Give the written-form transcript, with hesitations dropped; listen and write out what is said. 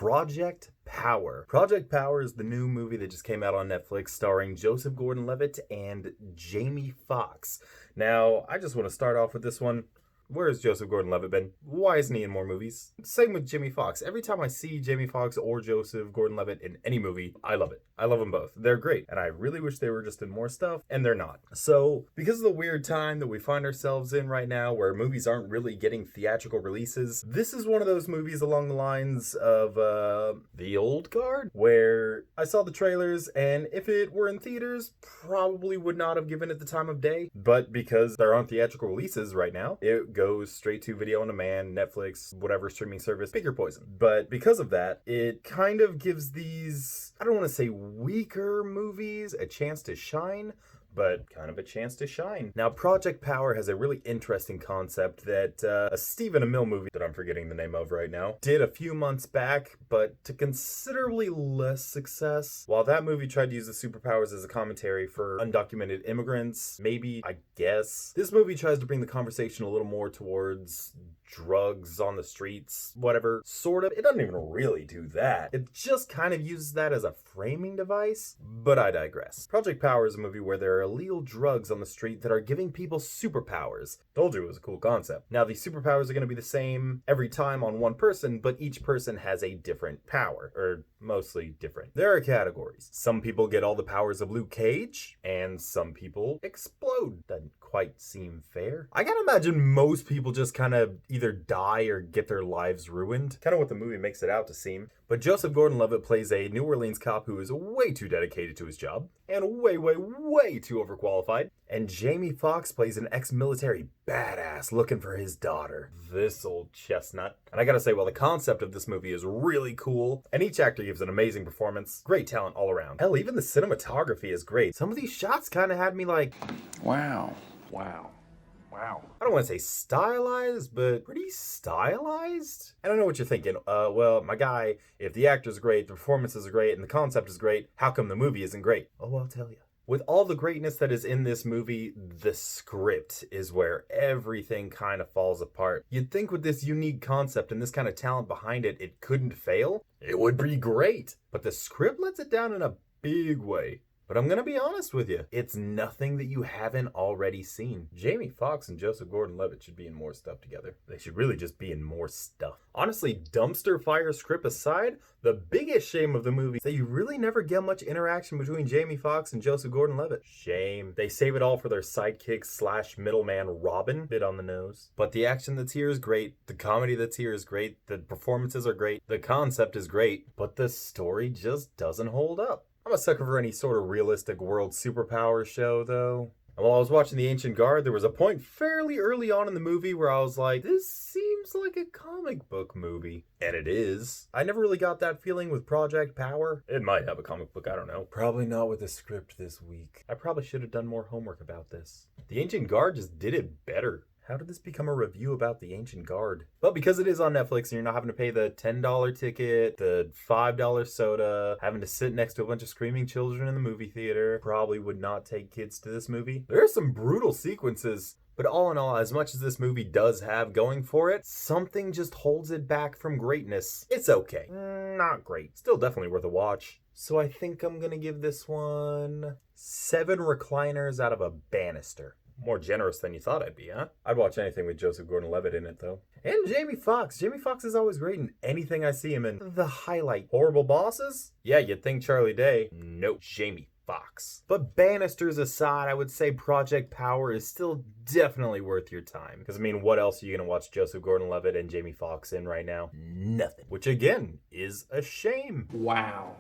Project Power. Project Power is the new movie that just came out on Netflix starring Joseph Gordon-Levitt and Jamie Foxx. Now, I just want to start off with this one. Where's Joseph Gordon-Levitt been? Why isn't he in more movies? Same with Jamie Foxx. Every time I see Jamie Foxx or Joseph Gordon-Levitt in any movie, I love it. I love them both. They're great. And I really wish they were just in more stuff, and they're not. So, because of the weird time that we find ourselves in right now, where movies aren't really getting theatrical releases, this is one of those movies along the lines of, The Old Guard, where I saw the trailers, and if it were in theaters, probably would not have given it the time of day. But because there aren't theatrical releases right now, it goes straight to video on demand, Netflix, whatever streaming service, pick your poison. But because of that, it kind of gives these, I don't want to say weaker movies a chance to shine, but kind of a chance to shine. Now, Project Power has a really interesting concept that a Stephen Amell movie that I'm forgetting the name of right now did a few months back, but to considerably less success. While that movie tried to use the superpowers as a commentary for undocumented immigrants, maybe, I guess, this movie tries to bring the conversation a little more towards drugs on the streets, whatever, sort of. It doesn't even really do that. It just kind of uses that as a framing device, but I digress. Project Power is a movie where there are illegal drugs on the street that are giving people superpowers. Told you it was a cool concept. Now, these superpowers are going to be the same every time on one person, but each person has a different power, or mostly different. There are categories. Some people get all the powers of Luke Cage, and some people explode. Doesn't quite seem fair. I gotta imagine most people just kind of either die or get their lives ruined. Kind of what the movie makes it out to seem. But Joseph Gordon-Levitt plays a New Orleans cop who is way too dedicated to his job and way too overqualified. And Jamie Foxx plays an ex-military badass looking for his daughter. This old chestnut. And I gotta say, while the concept of this movie is really cool, and each actor gives an amazing performance, great talent all around. Hell, even the cinematography is great. Some of these shots kind of had me like, wow. I don't want to say stylized, but pretty stylized? I don't know what you're thinking. Well, my guy, if the actor's great, the performances are great, and the concept is great, how come the movie isn't great? Oh, I'll tell you. With all the greatness that is in this movie, the script is where everything kind of falls apart. You'd think with this unique concept and this kind of talent behind it, it couldn't fail. It would be great. But the script lets it down in a big way. But I'm gonna be honest with you, it's nothing that you haven't already seen. Jamie Foxx and Joseph Gordon-Levitt should be in more stuff together. They should really just be in more stuff. Honestly, dumpster fire script aside, the biggest shame of the movie is that you really never get much interaction between Jamie Foxx and Joseph Gordon-Levitt. Shame. They save it all for their sidekick slash middleman Robin. Bit on the nose. But the action that's here is great. The comedy that's here is great. The performances are great. The concept is great. But the story just doesn't hold up. I'm a sucker for any sort of realistic world superpower show, though. And while I was watching The Ancient Guard, there was a point fairly early on in the movie where I was like, this seems like a comic book movie. And it is. I never really got that feeling with Project Power. It might have a comic book, I don't know. Probably not with the script this week. I probably should have done more homework about this. The Ancient Guard just did it better. How did this become a review about The Ancient Guard? But because it is on Netflix and you're not having to pay the $10 ticket, the $5 soda, having to sit next to a bunch of screaming children in the movie theater, probably would not take kids to this movie. There are some brutal sequences, but all in all, as much as this movie does have going for it, something just holds it back from greatness. It's okay. Not great. Still definitely worth a watch. So I think I'm gonna give this one 7 recliners out of a banister. More generous than you thought I'd be, huh? I'd watch anything with Joseph Gordon-Levitt in it, though. And Jamie Foxx. Jamie Foxx is always great in anything I see him in. The highlight. Horrible Bosses? Yeah, you'd think Charlie Day. Nope. Jamie Foxx. But banisters aside, I would say Project Power is still definitely worth your time. Because, I mean, what else are you going to watch Joseph Gordon-Levitt and Jamie Foxx in right now? Nothing. Which, again, is a shame. Wow.